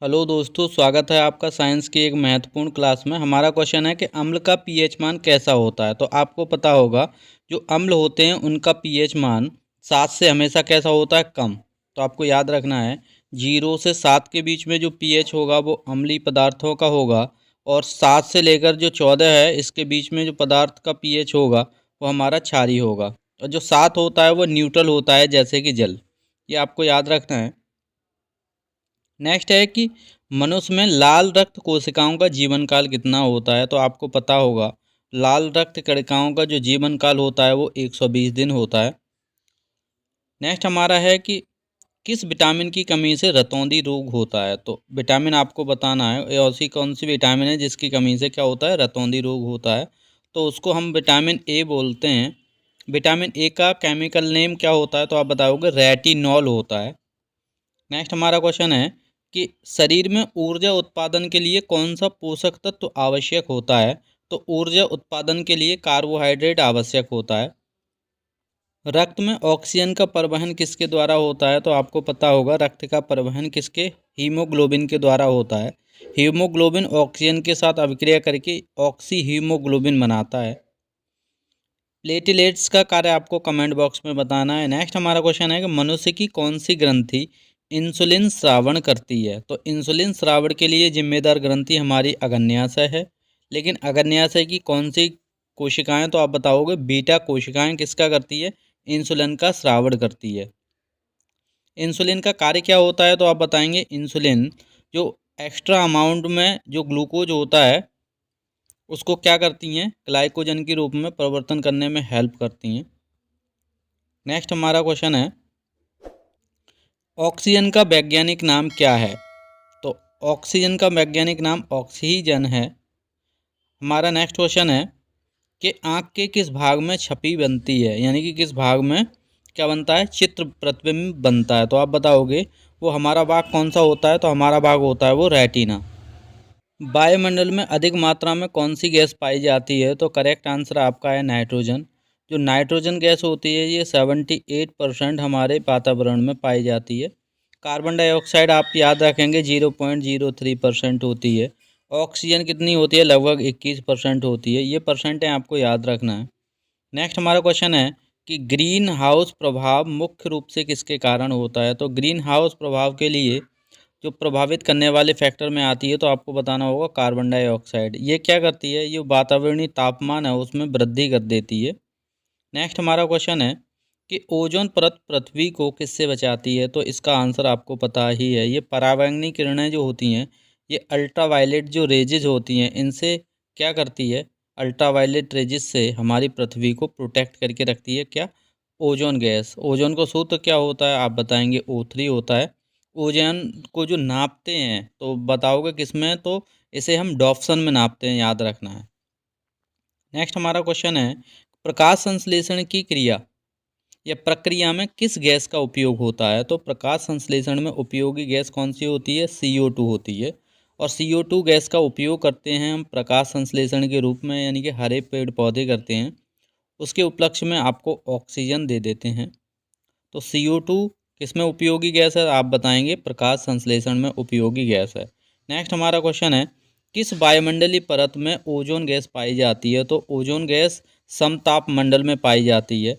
Hello दोस्तों, स्वागत है आपका साइंस की एक महत्वपूर्ण क्लास में। हमारा क्वेश्चन है कि अम्ल का पीएच मान कैसा होता है। तो आपको पता होगा जो अम्ल होते हैं उनका पीएच मान 7 से हमेशा कैसा होता है, कम। तो आपको याद रखना है 0 से 7 के बीच में जो पीएच होगा वो अम्लीय पदार्थों का होगा, और 7 से लेकर जो 14 है इसके बीच में जो पदार्थ का पीएच होगा वो हमारा क्षारीय होगा। और जो 7 होता है वो न्यूट्रल होता है, जैसे कि जल। ये आपको याद रखना है। नेक्स्ट है कि मनुष्य में लाल रक्त कोशिकाओं का जीवन काल कितना होता है। तो आपको पता होगा लाल रक्त कणिकाओं का जो जीवन काल होता है वो 120 दिन होता है। नेक्स्ट हमारा है कि किस विटामिन की कमी से रतौंधी रोग होता है। तो विटामिन आपको बताना है, ये ऐसी कौन सी विटामिन है जिसकी कमी से क्या होता है, रतौंधी रोग होता है। तो उसको हम विटामिन ए बोलते हैं। विटामिन ए का केमिकल नेम क्या होता है, तो आप बताओगे रेटिनॉल होता है। नेक्स्ट हमारा क्वेश्चन है कि शरीर में ऊर्जा उत्पादन के लिए कौन सा पोषक तत्व आवश्यक होता है। तो ऊर्जा उत्पादन के लिए कार्बोहाइड्रेट आवश्यक होता है। रक्त में ऑक्सीजन का परिवहन किसके द्वारा होता है। तो आपको पता होगा रक्त का परिवहन किसके, हीमोग्लोबिन के द्वारा होता है। हीमोग्लोबिन ऑक्सीजन के साथ अभिक्रिया करके ऑक्सी हीमोग्लोबिन बनाता है। प्लेटलेट्स का कार्य आपको कमेंट बॉक्स में बताना है। नेक्स्ट हमारा क्वेश्चन है कि मनुष्य की कौन सी ग्रंथि इंसुलिन स्रावण करती है। तो इंसुलिन स्रावण के लिए जिम्मेदार ग्रंथि हमारी अग्न्याशय है। लेकिन अग्न्याशय की कौन सी कोशिकाएं, तो आप बताओगे बीटा कोशिकाएं किसका करती है, इंसुलिन का स्रावण करती है। इंसुलिन का कार्य क्या होता है, तो आप बताएंगे इंसुलिन जो एक्स्ट्रा अमाउंट में जो ग्लूकोज होता है उसको क्या करती हैं, ग्लाइकोजन के रूप में परिवर्तन करने में हेल्प करती हैं। नेक्स्ट हमारा क्वेश्चन है ऑक्सीजन का वैज्ञानिक नाम क्या है। तो ऑक्सीजन का वैज्ञानिक नाम ऑक्सीजन है। हमारा नेक्स्ट क्वेश्चन है कि आँख के किस भाग में छपी बनती है, यानी कि किस भाग में क्या बनता है, चित्र प्रतिबिंब बनता है। तो आप बताओगे वो हमारा भाग कौन सा होता है, तो हमारा भाग होता है वो रेटिना। वायुमंडल में अधिक मात्रा में कौन सी गैस पाई जाती है। तो करेक्ट आंसर आपका है नाइट्रोजन। जो नाइट्रोजन गैस होती है ये 78% हमारे वातावरण में पाई जाती है। कार्बन डाइऑक्साइड आप याद रखेंगे 0.03% होती है। ऑक्सीजन कितनी होती है, लगभग 21% होती है। ये परसेंटें आपको याद रखना है। नेक्स्ट हमारा क्वेश्चन है कि ग्रीन हाउस प्रभाव मुख्य रूप से किसके कारण होता है। तो ग्रीन हाउस प्रभाव के लिए जो प्रभावित करने वाले फैक्टर में आती है, तो आपको बताना होगा कार्बन डाइऑक्साइड। ये क्या करती है, ये वातावरणीय तापमान है उसमें वृद्धि कर देती है। नेक्स्ट हमारा क्वेश्चन है कि ओजोन परत पृथ्वी को किससे बचाती है। तो इसका आंसर आपको पता ही है, ये परावैंगनी किरणें जो होती हैं, ये अल्ट्रावायलेट जो रेजेज होती हैं इनसे क्या करती है, अल्ट्रावायलेट रेजेज से हमारी पृथ्वी को प्रोटेक्ट करके रखती है। क्या, ओजोन गैस। ओजोन का सूत्र क्या होता है, आप बताएंगे O3 होता है। ओजोन को जो नापते हैं तो बताओगे किस में, तो इसे हम डॉप्सन में नापते हैं, याद रखना है। नेक्स्ट हमारा क्वेश्चन है प्रकाश संश्लेषण की क्रिया या प्रक्रिया में किस गैस का उपयोग होता है। तो प्रकाश संश्लेषण में उपयोगी गैस कौन सी होती है, CO2 होती है। और CO2 गैस का उपयोग करते हैं हम प्रकाश संश्लेषण के रूप में, यानी कि हरे पेड़ पौधे करते हैं। उसके उपलक्ष्य में आपको ऑक्सीजन दे देते हैं। तो CO2 किस में उपयोगी गैस है, आप बताएंगे प्रकाश संश्लेषण में उपयोगी गैस है। नेक्स्ट हमारा क्वेश्चन है किस वायुमंडलीय परत में ओजोन गैस पाई जाती है। तो ओजोन गैस समताप मंडल में पाई जाती है।